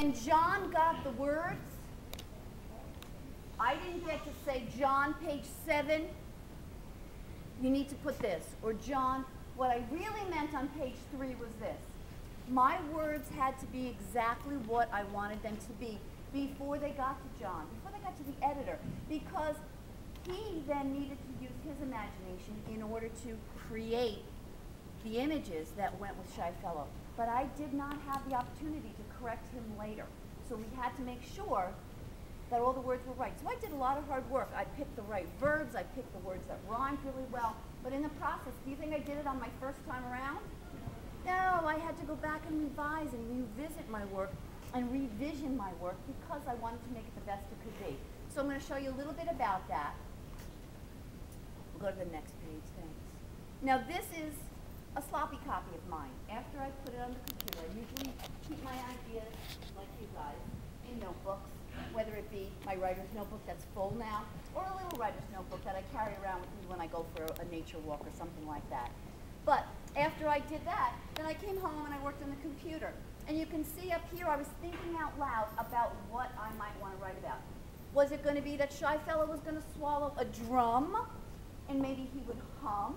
When John got the words, I didn't get to say, John, page 7, you need to put this. Or John, what I really meant on page 3 was this. My words had to be exactly what I wanted them to be before they got to John, before they got to the editor, because he then needed to use his imagination in order to create the images that went with Shy Fellow. But I did not have the opportunity to correct him later. So we had to make sure that all the words were right. So I did a lot of hard work. I picked the right verbs, I picked the words that rhymed really well, but in the process, do you think I did it on my first time around? No, I had to go back and revise and revisit my work and revision my work because I wanted to make it the best it could be. So I'm going to show you a little bit about that. We'll go to the next page, thanks. Now this is a sloppy copy of mine. After I put it on the computer, I usually keep my ideas, like you guys, in notebooks, whether it be my writer's notebook that's full now, or a little writer's notebook that I carry around with me when I go for a nature walk or something like that. But after I did that, then I came home and I worked on the computer. And you can see up here, I was thinking out loud about what I might want to write about. Was it going to be that Shy Fellow was going to swallow a drum, and maybe he would hum?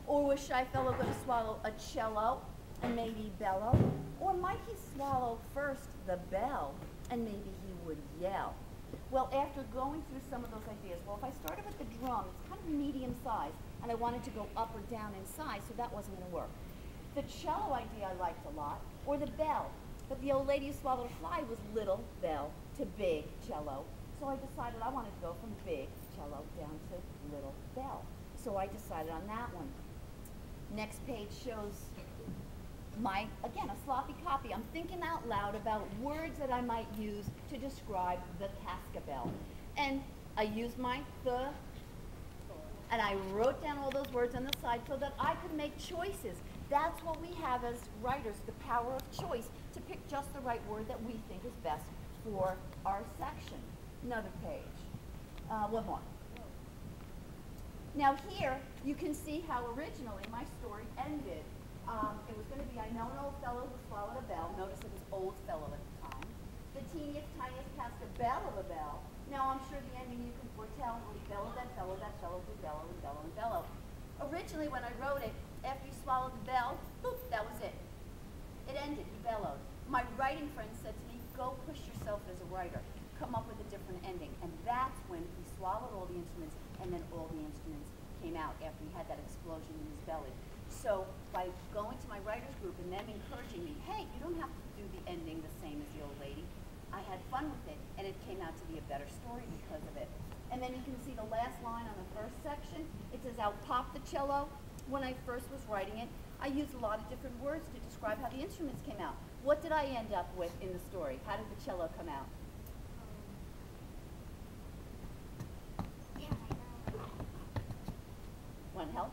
Or was Shy Fellow going to swallow a cello, and maybe bellow? Or might he swallow first the bell, and maybe he would yell? Well, after going through some of those ideas, well, if I started with the drum, it's kind of medium size, and I wanted to go up or down in size, so that wasn't going to work. The cello idea I liked a lot, or the bell. But the old lady who swallowed a fly was little bell to big cello. So I decided I wanted to go from big cello down to little bell. So I decided on that one. Next page shows my, again, a sloppy copy. I'm thinking out loud about words that I might use to describe the cascabel. And I used my the, and I wrote down all those words on the side so that I could make choices. That's what we have as writers, the power of choice, to pick just the right word that we think is best for our section. Another page. One more. Now here, you can see how originally my story ended. It was going to be, I know an old fellow who swallowed a bell. Notice it was old fellow at the time. The teeniest, tiniest cast a bell of a bell. Now I'm sure the ending you can foretell will be bellow, that fellow would bellow and bellow and bellow. Originally when I wrote it, after you swallowed the bell, boop, that was it. It ended, you bellowed. My writing friend said to me, go push yourself as a writer. Come up with a different ending. And that's when he swallowed all the instruments, and then all the instruments came out after he had that explosion in his belly. So by going to my writer's group and them encouraging me, hey, you don't have to do the ending the same as the old lady, I had fun with it, and it came out to be a better story because of it. And then you can see the last line on the first section. It says, out popped the cello. When I first was writing it, I used a lot of different words to describe how the instruments came out. What did I end up with in the story? How did the cello come out? Want help?